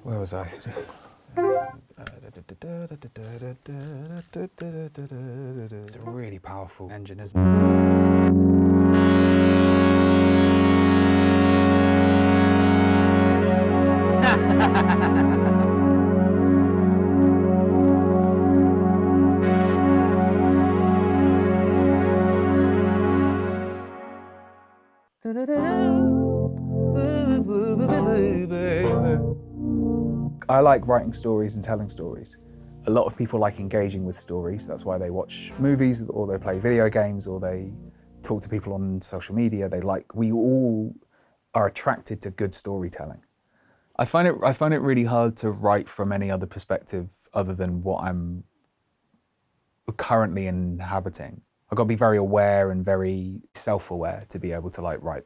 Where was I? It's a really powerful engine, isn't it? I like writing stories and telling stories. A lot of people like engaging with stories. That's why they watch movies, or they play video games, or they talk to people on social media. We all are attracted to good storytelling. I find it really hard to write from any other perspective other than what I'm currently inhabiting. I've got to be very aware and very self-aware to be able to write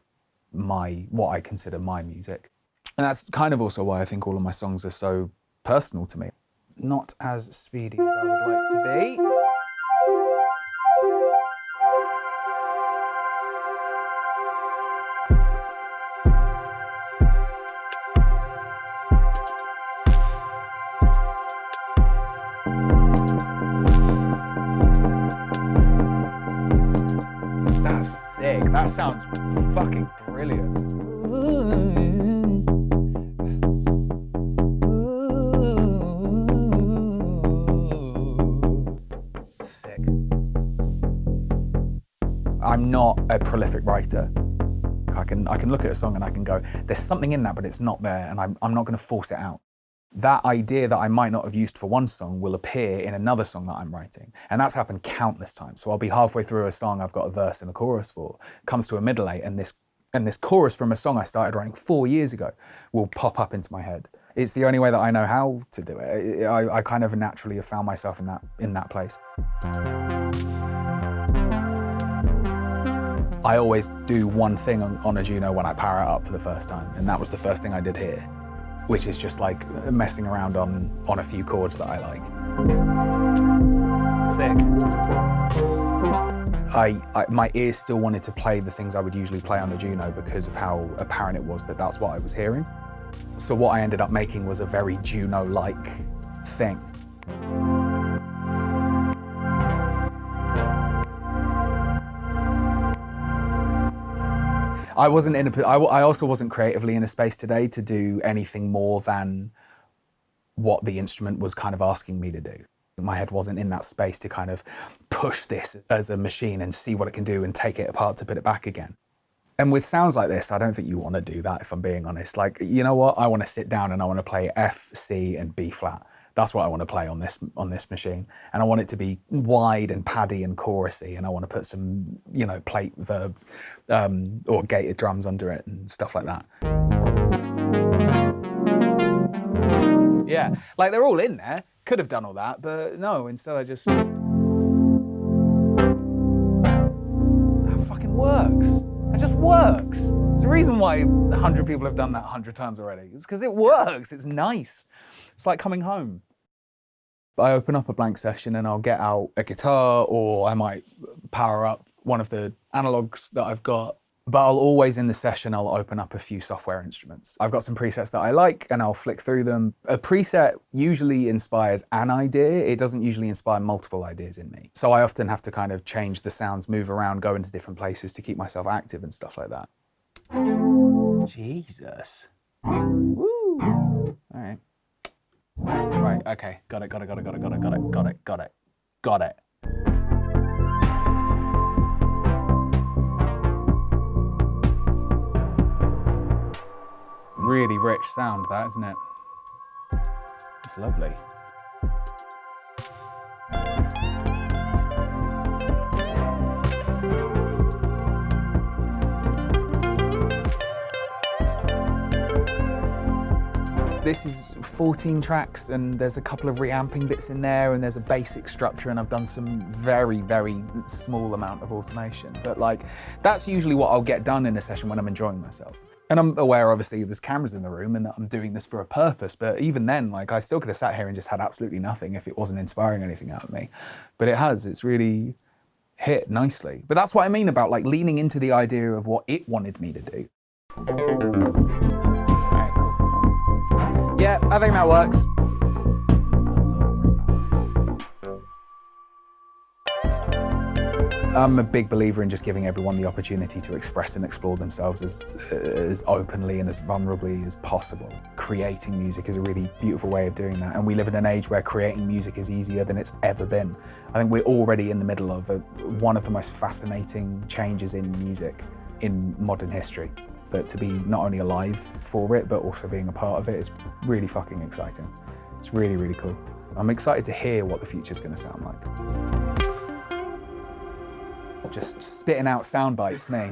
what I consider my music. And that's kind of also why I think all of my songs are so personal to me. Not as speedy as I would like to be. That's sick. That sounds fucking brilliant. Sick. I'm not a prolific writer. I can look at a song and I can go, there's something in that, but it's not there, and I'm not going to force it out. That idea that I might not have used for one song will appear in another song that I'm writing. And that's happened countless times. So I'll be halfway through a song I've got a verse and a chorus for, comes to a middle eight, and this chorus from a song I started writing 4 years ago will pop up into my head. It's the only way that I know how to do it. I kind of naturally have found myself in that place. I always do one thing on a Juno when I power it up for the first time, and that was the first thing I did here, which is just messing around on a few chords that I like. Sick. My ears still wanted to play the things I would usually play on the Juno because of how apparent it was that that's what I was hearing. So what I ended up making was a very Juno-like thing. I also wasn't creatively in a space today to do anything more than what the instrument was kind of asking me to do. My head wasn't in that space to kind of push this as a machine and see what it can do and take it apart to put it back again. And with sounds like this, I don't think you want to do that, if I'm being honest. You know what? I want to sit down and I want to play F, C, and B flat. That's what I want to play on this machine. And I want it to be wide and paddy and chorusy, and I want to put some, plate verb or gated drums under it and stuff like that. Yeah, they're all in there. Could have done all that, but no, instead I just... That fucking works. It just works. There's a reason why 100 people have done that 100 times already. It's because it works. It's nice. It's like coming home. I open up a blank session and I'll get out a guitar, or I might power up one of the analogs that I've got. But I'll always, in the session, I'll open up a few software instruments. I've got some presets that I like and I'll flick through them. A preset usually inspires an idea. It doesn't usually inspire multiple ideas in me. So I often have to kind of change the sounds, move around, go into different places to keep myself active and stuff like that. Jesus. Woo. All right. Right, okay. Got it. Really rich sound, that, isn't it? It's lovely. This is 14 tracks, and there's a couple of reamping bits in there, and there's a basic structure, and I've done some very, very small amount of automation. But that's usually what I'll get done in a session when I'm enjoying myself. And I'm aware, obviously, there's cameras in the room and that I'm doing this for a purpose, but even then, I still could have sat here and just had absolutely nothing if it wasn't inspiring anything out of me. But it has, it's really hit nicely. But that's what I mean about leaning into the idea of what it wanted me to do. All right, cool. Yeah, I think that works. I'm a big believer in just giving everyone the opportunity to express and explore themselves as openly and as vulnerably as possible. Creating music is a really beautiful way of doing that, and we live in an age where creating music is easier than it's ever been. I think we're already in the middle of one of the most fascinating changes in music in modern history. But to be not only alive for it, but also being a part of it is really fucking exciting. It's really, really cool. I'm excited to hear what the future's gonna sound like. Just spitting out sound bites, me.